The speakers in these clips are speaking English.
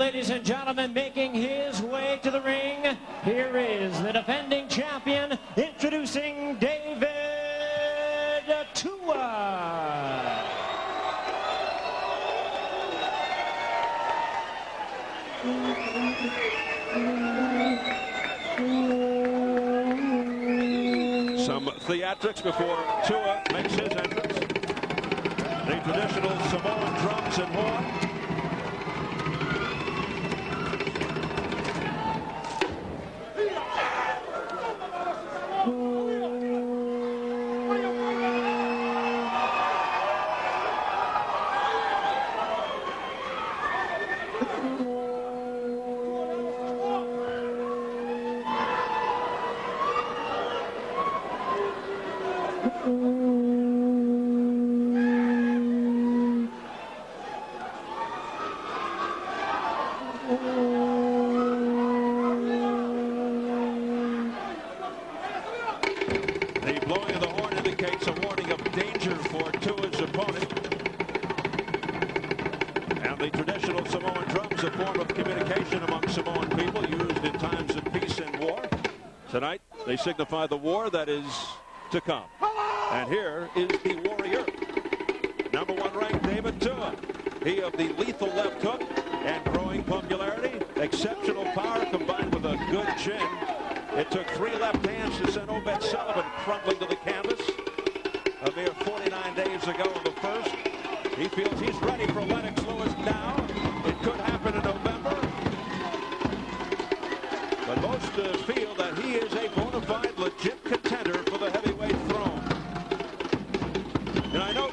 ladies and gentlemen, making his way to the ring, here is the defending champion, introducing David Tua. Some theatrics before Tua makes his entrance. The traditional Samoan drums and horn. The blowing of the horn indicates a warning of danger for Tua's opponent. And the traditional Samoan drums, a form of communication among Samoan people used in times of peace and war. Tonight, they signify the war that is to come. And here is the warrior. #1 ranked David Tua. He of the lethal left hook and growing popularity. Exceptional power combined with a good chin. It took 3 left hands to send Obed Sullivan crumbling to the canvas a mere 49 days ago in the first. He feels he's ready for Lennox Lewis now. It could happen in November. But most feel that he is a bona fide, legit contender for the heavyweight throne. And I know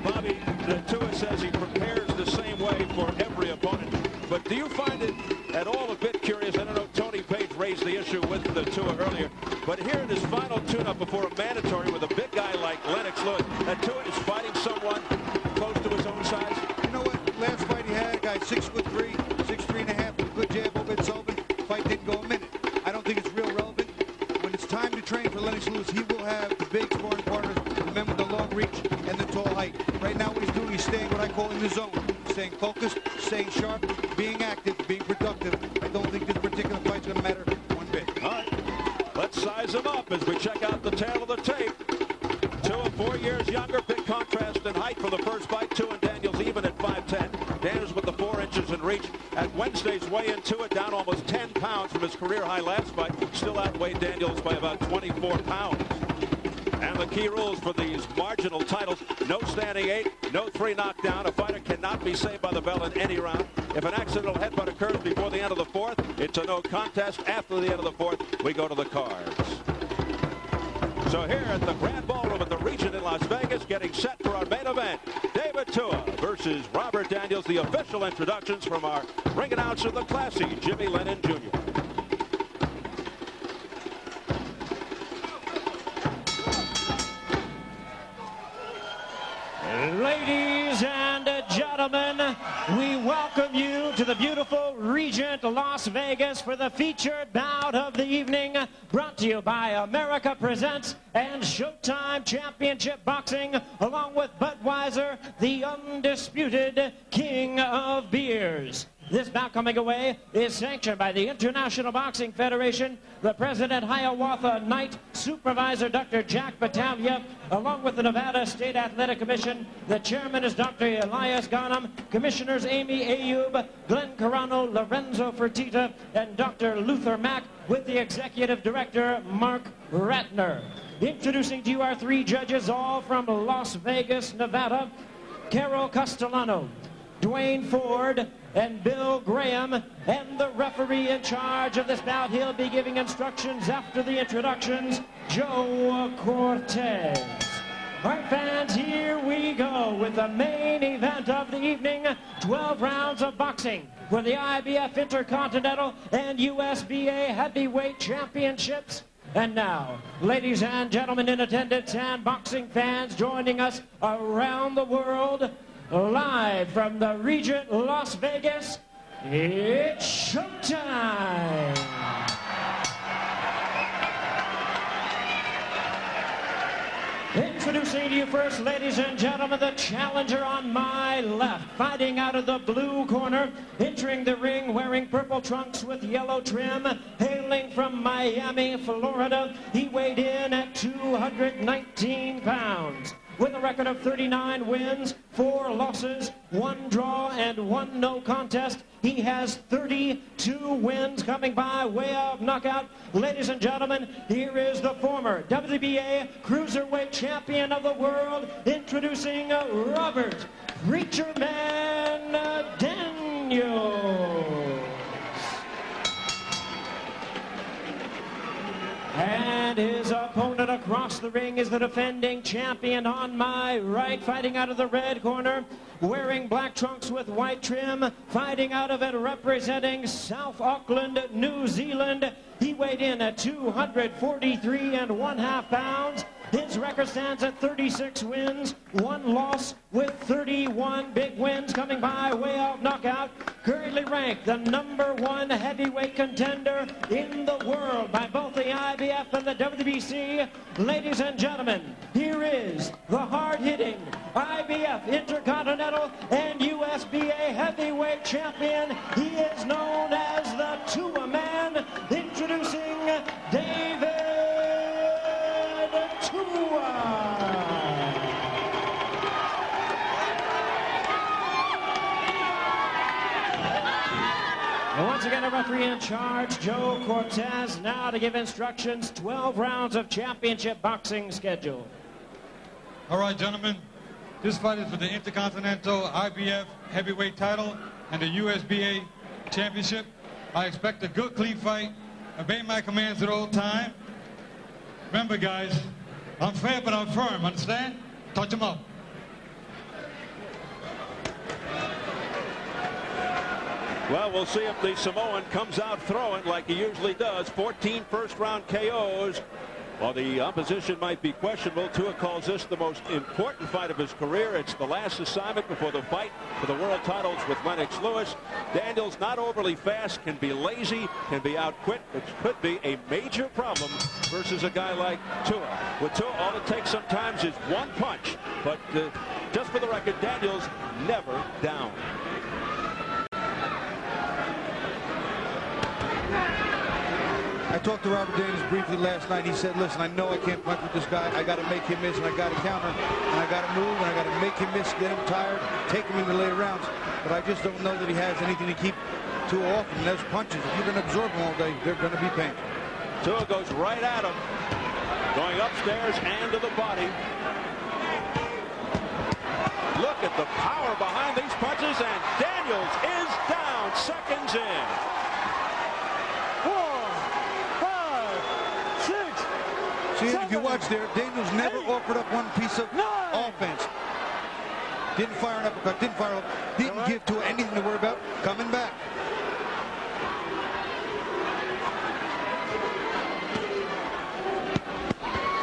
Bobby Tua says he prepares the same way for every opponent. But do you find it at all a bit curious? I don't know, Tony Page raised the issue with the Tua earlier. But here in his final tune-up before a mandatory with a big guy like Lennox Lewis, that Tua is fighting someone close to his own size. You know what? Last fight he had, a guy 6'3", 6'3.5", with a good jab, Obed Sullivan. Fight didn't go a minute. I don't think it's real relevant. When it's time to train for Lennox Lewis, he will have the big sparring partners, the men with the long reach and the tall height. Right now what he's doing, he's staying what I call in the zone. Staying focused, staying sharp, being active, being productive. I don't think this particular fight's going to matter one bit. All right. Let's size him up as we check out the tail of the tape. Tua 4 years younger, big contrast in height for the first fight. Tua and Daniels even at 5'10". Daniels with the 4 inches in reach. At Wednesday's weigh-in, Tua down almost 10 pounds from his career high last fight. Still outweighed Daniels by about 24 pounds. And the key rules for these marginal titles: no standing 8, no 3 knockdown. A fighter cannot be saved by the bell in any round. If an accidental headbutt occurs before the end of the 4th, it's a no contest. After the end of the 4th, we go to the cards. So here at the Grand Ballroom at the Regent in Las Vegas, getting set for our main event, David Tua versus Robert Daniels. The official introductions from our ring announcer, the classy Jimmy Lennon Jr. Ladies and gentlemen, we welcome you to the beautiful Regent Las Vegas for the featured bout of the evening, brought to you by America Presents and Showtime Championship Boxing, along with Budweiser, the undisputed king of beers. This bout coming away is sanctioned by the International Boxing Federation, the President Hiawatha Knight, Supervisor Dr. Jack Battaglia, along with the Nevada State Athletic Commission. The chairman is Dr. Elias Ghanem, commissioners Amy Ayub, Glenn Carano, Lorenzo Fertitta, and Dr. Luther Mack, with the executive director Mark Ratner. Introducing to you our 3 judges, all from Las Vegas, Nevada: Carol Castellano, Dwayne Ford, and Bill Graham. And the referee in charge of this bout, he'll be giving instructions after the introductions, Joe Cortez. All right, fans, here we go with the main event of the evening. 12 rounds of boxing for the IBF Intercontinental and USBA Heavyweight Championships. And now, ladies and gentlemen in attendance and boxing fans joining us around the world, live from the Regent Las Vegas, it's showtime! Introducing Introducing to you first, ladies and gentlemen, the challenger on my left. Fighting out of the blue corner, entering the ring wearing purple trunks with yellow trim. Hailing from Miami, Florida, he weighed in at 219 pounds. With a record of 39 wins, 4 losses, 1 draw, and 1 no contest, he has 32 wins coming by way of knockout. Ladies and gentlemen, here is the former WBA Cruiserweight Champion of the World, introducing Robert Preacher Man Daniels. And his opponent across the ring is the defending champion on my right, fighting out of the red corner, wearing black trunks with white trim, fighting out of it, representing South Auckland, New Zealand. He weighed in at 243 1/2 pounds. His record stands at 36 wins, 1 loss, with 31 big wins coming by way of knockout. Currently ranked the #1 heavyweight contender in the world by both the IBF and the WBC. Ladies and gentlemen, here is the hard-hitting IBF Intercontinental and USBA heavyweight champion. He is known as the Tua-Man, introducing David Tua. And once again, a referee in charge, Joe Cortez, now to give instructions. 12 rounds of championship boxing schedule. All right, gentlemen, this fight is for the Intercontinental IBF heavyweight title and the USBA championship. I expect a good, clean fight. Obey my commands at all time. Remember, guys, I'm fair, but I'm firm, understand? Touch him up. Well, we'll see if the Samoan comes out throwing like he usually does. 14 first-round KOs. While the opposition might be questionable, Tua calls this the most important fight of his career. It's the last assignment before the fight for the world titles with Lennox Lewis. Daniels, not overly fast, can be lazy, can be outquick, which could be a major problem versus a guy like Tua. With Tua, all it takes sometimes is one punch. But just for the record, Daniels never down. I talked to Robert Daniels briefly last night. He said, listen, I know I can't punch with this guy. I got to make him miss, and I got to counter, and I got to move, and I got to make him miss, get him tired, take him into later rounds. But I just don't know that he has anything to keep Tua off him. Those punches, if you're going to absorb them all day, they're going to be painful. Tua goes right at him, going upstairs and to the body. Look at the power behind these punches, and Daniels is down, seconds in. 4, 5, 6, See, if you watch there, Daniels never offered up one piece of offense. Didn't fire an uppercut, didn't fire up, didn't give Tua anything to worry about, coming back.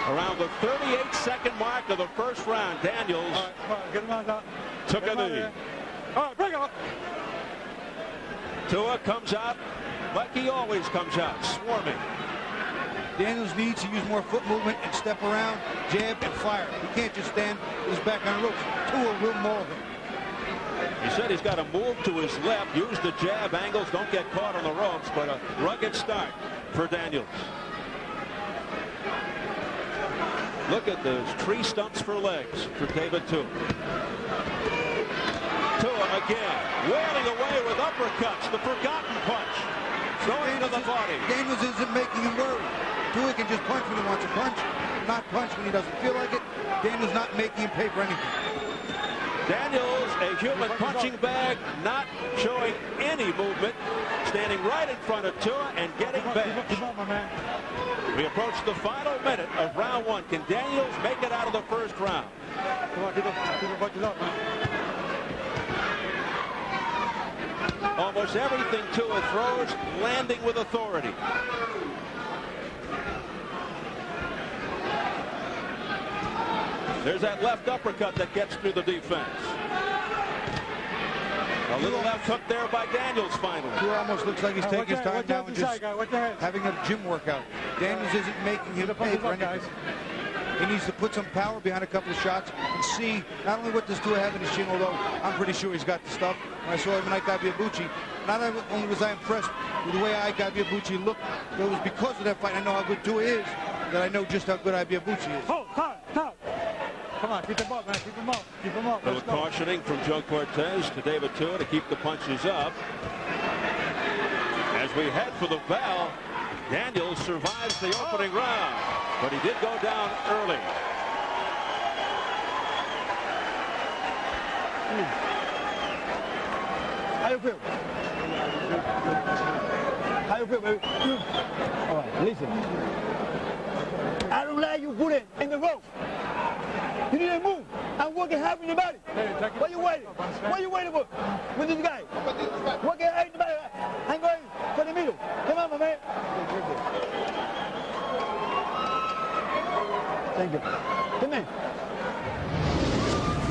Around the 38-second mark of the first round, Daniels took a knee. All right, bring it up. Tua comes out like he always comes out, swarming. Daniels needs to use more foot movement and step around, jab, and fire. He can't just stand with his back on the ropes. Tua will maul him. He said he's got to move to his left, use the jab angles, don't get caught on the ropes, but a rugged start for Daniels. Look at those tree stumps for legs for David Tua. Tua again, wailing away with uppercuts, the forgotten punch. Going to the body. Daniels isn't making him worry. Tua can just punch when he wants to punch, not punch when he doesn't feel like it. Daniels not making him pay for anything. Daniels, a human punching bag, not showing any movement, standing right in front of Tua and getting benched. We approach the final minute of round one. Can Daniels make it out of the first round? Almost everything Tua throws, landing with authority. There's that left uppercut that gets through the defense. A little left hook there by Daniels finally. Tua almost looks like he's taking his time now and just having a gym workout. Daniels isn't making him pay for anything. He needs to put some power behind a couple of shots and see not only what does Tua have in his chin, although I'm pretty sure he's got the stuff. When I saw him like Ibiabuchi, not only was I impressed with the way Ibiabuchi looked, but it was because of that fight. I know how good Tua is, that I know just how good Ibiabuchi is. Oh, top. Come on, keep him up, man. Keep him up. Keep him up. A little cautioning from Joe Cortez to David Tua to keep the punches up. As we head for the bell, Daniels survives the opening round, but he did go down early. How you feel? How you feel, baby? All right, listen. I don't like you put it in the rope. You need to move. I'm working hard in your body. What you waiting? What you waiting for? With this guy? Working hard in the body. I'm going for the middle. Come on, my man. Thank you. Come in.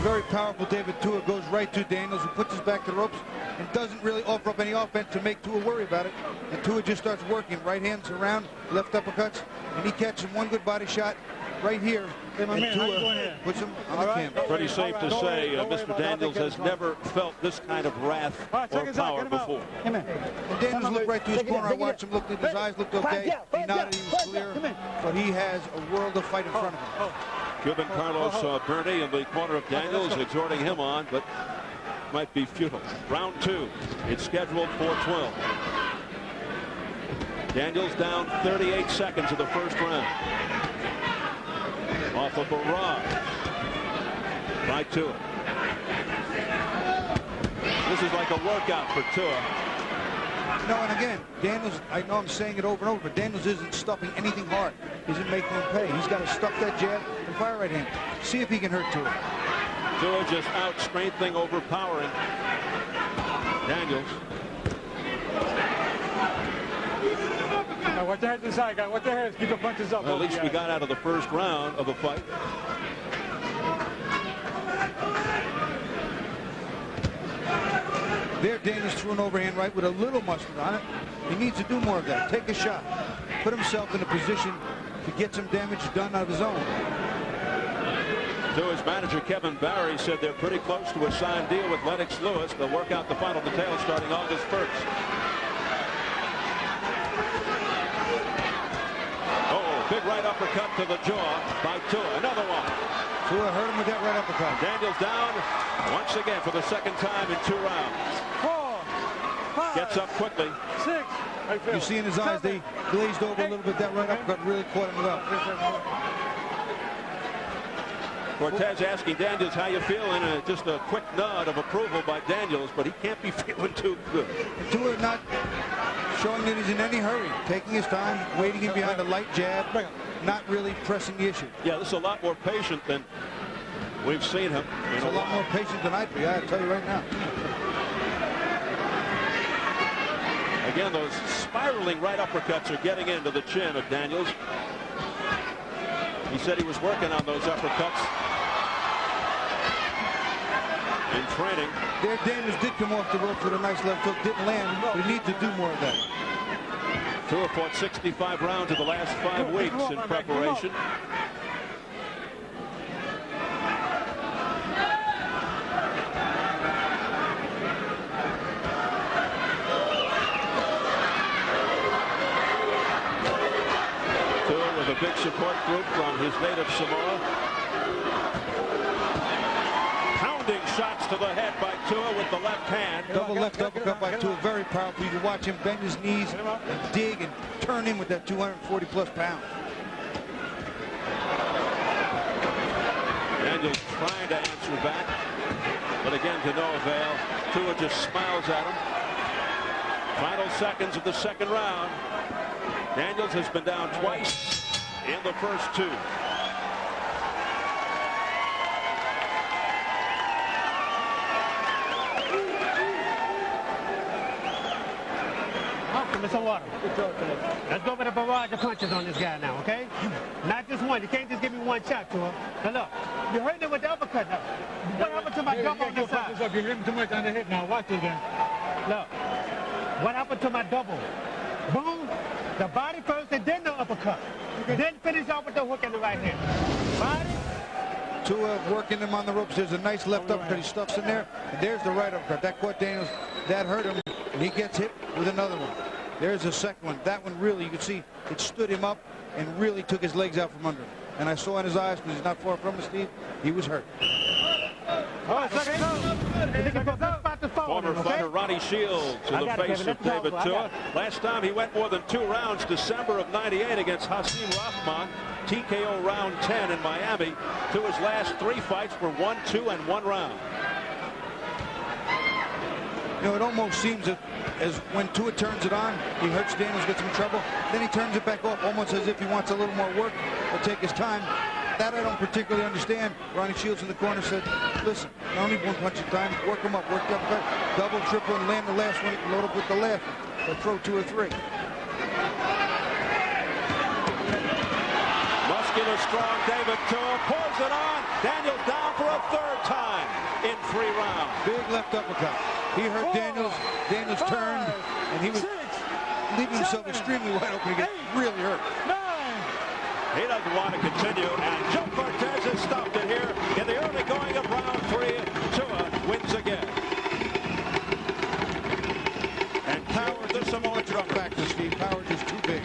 Very powerful David Tua goes right to Daniels, who puts his back to the ropes and doesn't really offer up any offense to make Tua worry about it. And Tua just starts working. Right hands around, left uppercuts, and he catches one good body shot right here. Hey, my man, how you doing here? Puts him on the canvas. Pretty safe to say Mr. Daniels has never felt this kind of wrath or power before. Come in. And Daniels looked right to his corner. I watched him look at his eyes, looked okay. He nodded, he was clear. But he has a world of fight in front of him. Cuban Carlos Bernie in the corner of Daniels, exhorting him on, but might be futile. Round 2. It's scheduled for 12. Daniels down 38 seconds of the first round. Off of a rod by Tua. This is like a workout for Tua. No, and again, Daniels, I know I'm saying it over and over, but Daniels isn't stuffing anything hard. He isn't making him pay. He's got to stuff that jab and fire right hand. See if he can hurt Tua. Tua just out-strengthening, overpowering Daniels. Now, watch the head to the side, guys. Watch the heads. Keep the punches up. Well, at least we got out of the first round of the fight. There, Daniels threw an overhand right with a little mustard on it. He needs to do more of that. Take a shot. Put himself in a position to get some damage done of his own. Tua's manager, Kevin Barry, said they're pretty close to a signed deal with Lennox Lewis. They'll work out the final details starting August 1st. Oh, big right uppercut to the jaw by Tua. Another one. Tua hurt him with that right uppercut. Daniels down once again for the second time in 2 rounds. 4, 5, Gets up quickly. 6. You see in his eyes, they glazed over a little bit. That right uppercut really caught him well. Cortez asking Daniels how you feeling. Just a quick nod of approval by Daniels, but he can't be feeling too good. And Tua not showing that he's in any hurry. Taking his time, waiting in behind a light jab, not really pressing the issue. Yeah, this is a lot more patient than we've seen him. It's a lot more patient than I'd be, I'll tell you right now. Again, those spiraling right uppercuts are getting into the chin of Daniels. He said he was working on those uppercuts in training. There, Daniels did come off the ropes with a nice left hook, didn't land, but he needs to do more of that. Tua fought 65 rounds in the last 5 weeks in preparation. Tua with a big support group from his native Samoa. Pounding shots to the head by Tua with the left hand. Double left uppercut by Tua, very powerful. You can watch him bend his knees and dig and turn in with that 240-plus pounds. Daniels trying to answer back, but again to no avail. Tua just smiles at him. Final seconds of the second round. Daniels has been down twice in the first 2. Mr. Water. Let's go with a barrage of punches on this guy now, okay? Not just one. You can't just give me one shot to him. Now look, you hurt him with the uppercut now. What happened to my double on this side? You're hitting too much on the head now. Watch it again. Look, what happened to my double? Boom. The body first and then the uppercut. Then finish off with the hook in the right hand. Body. Tua working him on the ropes. There's a nice left uppercut. He stuffs in there. And there's the right uppercut. That caught Daniels. That hurt him. And he gets hit with another one. There's the second one. That one really, you can see, it stood him up and really took his legs out from under him. And I saw in his eyes, because he's not far from us, Steve, he was hurt. Former fighter Ronnie Shields in the face of David Tua. Last time he went more than 2 rounds, December of '98 against Hasim Rahman. TKO round 10 in Miami. Tua's last 3 fights were 1, 2, and 1 round. You know, it almost seems that as when Tua turns it on, he hurts Daniels, gets him in trouble. Then he turns it back off, almost as if he wants a little more work or take his time. That I don't particularly understand. Ronnie Shields in the corner said, listen, I only 1 punch at a time. Work him up, work the uppercut, double, triple, and land the last one, load up with the left one. Or throw 2 or 3. Muscular, strong David Tua pulls it on. Daniels down for a 3rd time in 3 rounds. Big left uppercut. He hurt Daniels. Daniels turned, and he was leaving himself extremely wide open to get really hurt. He doesn't want to continue, and Joe Cortez has stopped it here in the early going of round 3. Tua wins again. And Power, there's some more drop back to Steve. Power just too big.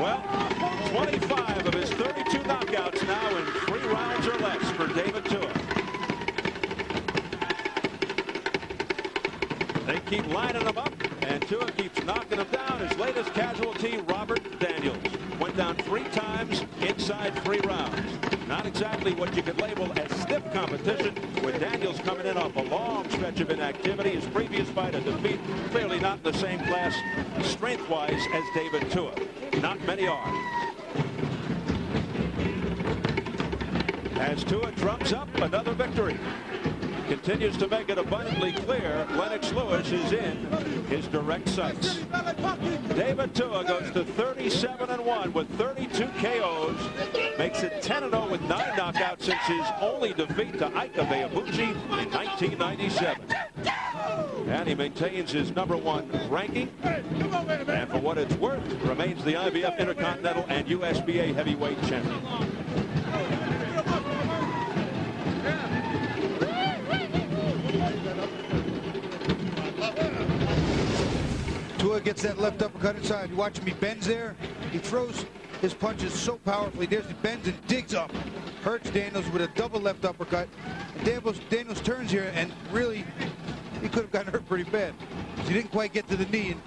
Well, 25 of his 32 knockouts now in 3 rounds or less for David Tua. They keep lining them up, and Tua keeps knocking them down. His latest casualty, Robert Daniels, went down 3 times inside 3 rounds. Not exactly what you could label as stiff competition, with Daniels coming in off a long stretch of inactivity. His previous fight, a defeat, clearly not in the same class strength-wise as David Tua. Not many are. As Tua drums up another victory. Continues to make it abundantly clear Lennox Lewis is in his direct sights. David Tua goes to 37-1 with 32 KOs, makes it 10-0 with 9 knockouts since his only defeat to Ike Ibeabuchi in 1997. And he maintains his #1 ranking, and for what it's worth, remains the IBF Intercontinental and USBA heavyweight champion. Tua gets that left uppercut inside. You watch him, he bends there. He throws his punches so powerfully. There's he bends and digs up. Hurts Daniels with a double left uppercut. And Daniels turns here, and really, he could have gotten hurt pretty bad. He didn't quite get to the knee, and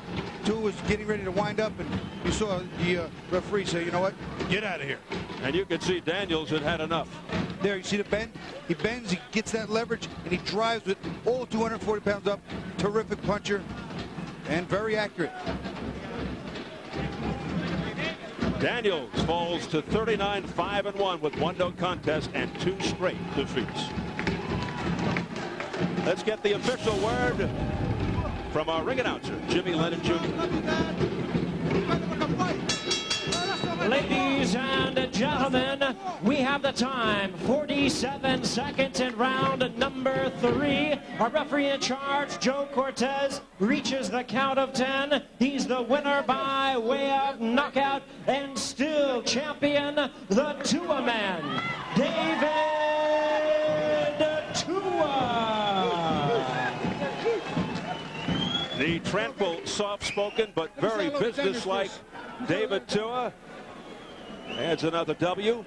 Tua was getting ready to wind up, and you saw the referee say, you know what, get out of here. And you could see Daniels had had enough. There, you see the bend? He bends, he gets that leverage, and he drives with all 240 pounds up. Terrific puncher. And very accurate. Daniels falls to 39-5-1 with 1 no contest and 2 straight defeats. Let's get the official word from our ring announcer, Jimmy Lennon Jr. Ladies and gentlemen, we have the time. 47 seconds in round number 3. Our referee in charge, Joe Cortez, reaches the count of 10. He's the winner by way of knockout and still champion, the Tua man, David Tua. The tranquil, soft-spoken, but very businesslike David Tua adds another W.